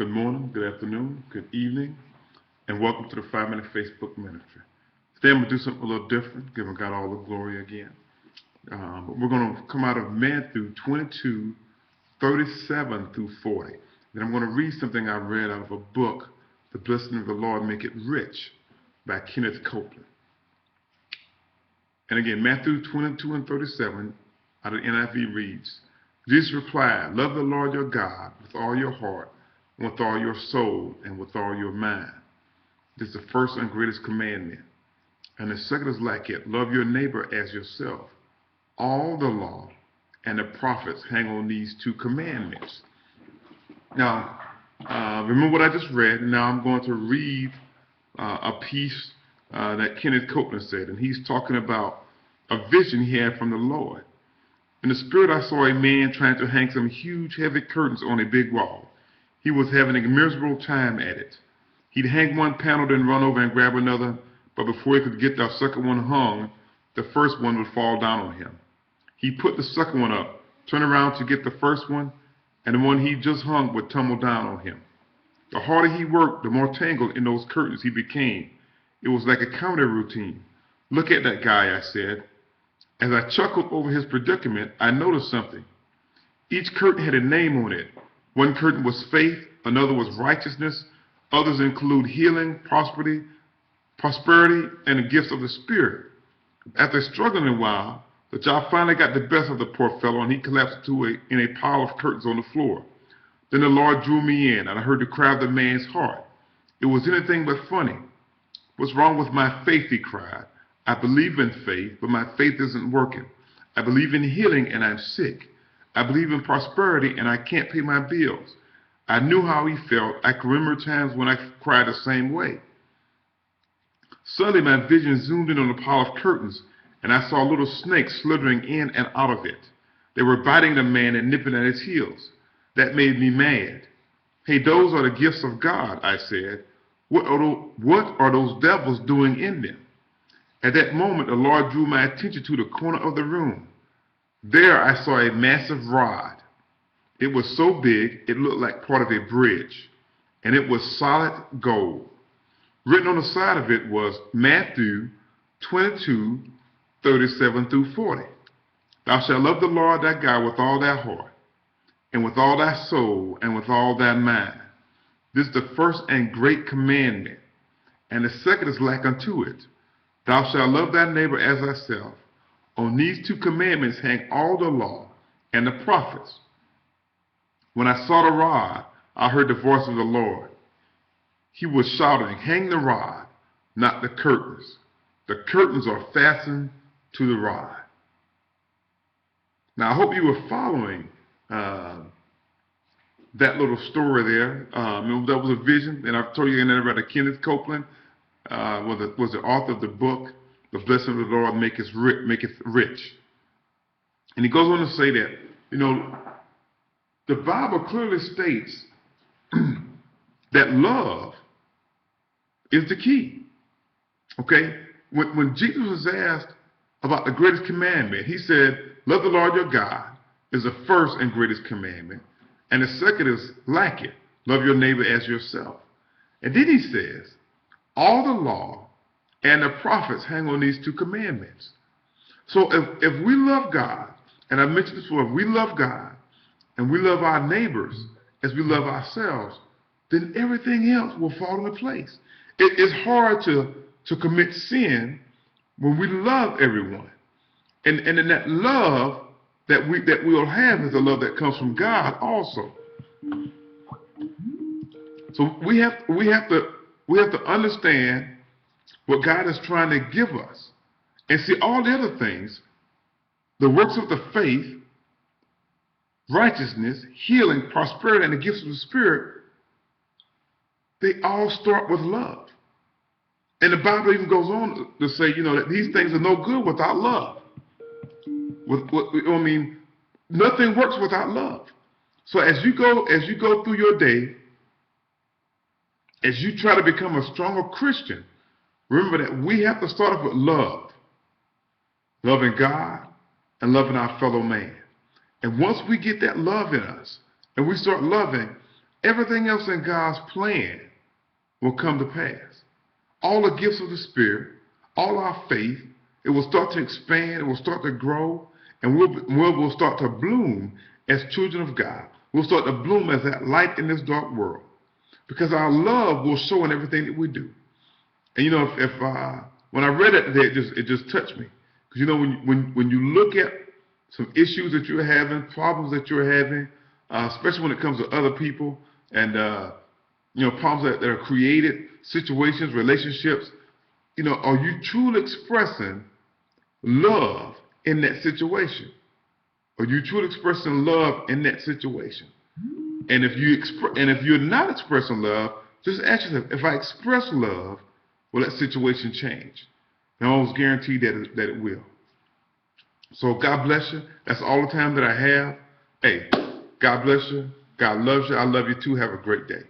Good morning, good afternoon, good evening, and welcome to the 5-Minute Facebook Ministry. Today I'm going to do something a little different, giving God all the glory again. But we're going to come out of Matthew 22:37 through 40. Then I'm going to read something I read out of a book, The Blessing of the Lord Make It Rich, by Kenneth Copeland. And again, Matthew 22:37 out of NIV reads, Jesus replied, "Love the Lord your God with all your heart, with all your soul, and with all your mind. This is the first and greatest commandment. And the second is like it, love your neighbor as yourself. All the law and the prophets hang on these two commandments." Now, remember what I just read, and now I'm going to read a piece that Kenneth Copeland said, and he's talking about a vision he had from the Lord. In the spirit, I saw a man trying to hang some huge, heavy curtains on a big wall. He was having a miserable time at it. He'd hang one panel, then run over and grab another, but before he could get the second one hung, the first one would fall down on him. He put the second one up, turned around to get the first one, and the one he just hung would tumble down on him. The harder he worked, the more tangled in those curtains he became. It was like a comedy routine. "Look at that guy," I said. As I chuckled over his predicament, I noticed something. Each curtain had a name on it. One curtain was faith, another was righteousness, others include healing, prosperity, and the gifts of the Spirit. After struggling a while, the job finally got the best of the poor fellow, and he collapsed in a pile of curtains on the floor. Then the Lord drew me in, and I heard the cry of the man's heart. It was anything but funny. "What's wrong with my faith?" he cried. "I believe in faith, but my faith isn't working. I believe in healing, and I'm sick. I believe in prosperity, and I can't pay my bills." I knew how he felt. I could remember times when I cried the same way. Suddenly, my vision zoomed in on a pile of curtains, and I saw little snakes slithering in and out of it. They were biting the man and nipping at his heels. That made me mad. "Hey, those are the gifts of God," I said. What are those devils doing in them?" At that moment, the Lord drew my attention to the corner of the room. There I saw a massive rod. It was so big, it looked like part of a bridge, and it was solid gold. Written on the side of it was Matthew 22:37 through 40. "Thou shalt love the Lord thy God with all thy heart, and with all thy soul, and with all thy mind. This is the first and great commandment, and the second is like unto it. Thou shalt love thy neighbor as thyself. On these two commandments hang all the law and the prophets." When I saw the rod, I heard the voice of the Lord. He was shouting, "Hang the rod, not the curtains. The curtains are fastened to the rod." Now, I hope you were following that little story there. That was a vision, and I've told you again about Kenneth Copeland was the author of the book, "The Blessing of the Lord Maketh Rich." And he goes on to say that, the Bible clearly states that love is the key. Okay? When Jesus was asked about the greatest commandment, he said, "Love the Lord your God is the first and greatest commandment, and the second is like it, love your neighbor as yourself." And then he says, "All the law and the prophets hang on these two commandments." So if we love God, and I mentioned this before, if we love God and we love our neighbors as we love ourselves, then everything else will fall into place. It's hard to commit sin when we love everyone. And in that love that we'll have is the love that comes from God also. So we have to understand what God is trying to give us. And see, all the other things, the works of the faith, righteousness, healing, prosperity, and the gifts of the Spirit, they all start with love. And the Bible even goes on to say, that these things are no good without love. Nothing works without love. So as you go through your day, as you try to become a stronger Christian, remember that we have to start off with love. Loving God and loving our fellow man. And once we get that love in us, and we start loving, everything else in God's plan will come to pass. All the gifts of the Spirit, all our faith, it will start to expand, it will start to grow, and we'll start to bloom as children of God. We'll start to bloom as that light in this dark world, because our love will show in everything that we do. And you know, when I read it today, it just touched me, because you know, when you look at some issues that you're having, problems that you're having, especially when it comes to other people, and you know, problems that are created, situations, relationships, you know, are you truly expressing love in that situation? Are you truly expressing love in that situation? And if you're not expressing love, just ask yourself, if I express love, will that situation change? And I almost guarantee that it will. So God bless you. That's all the time that I have. Hey, God bless you. God loves you. I love you too. Have a great day.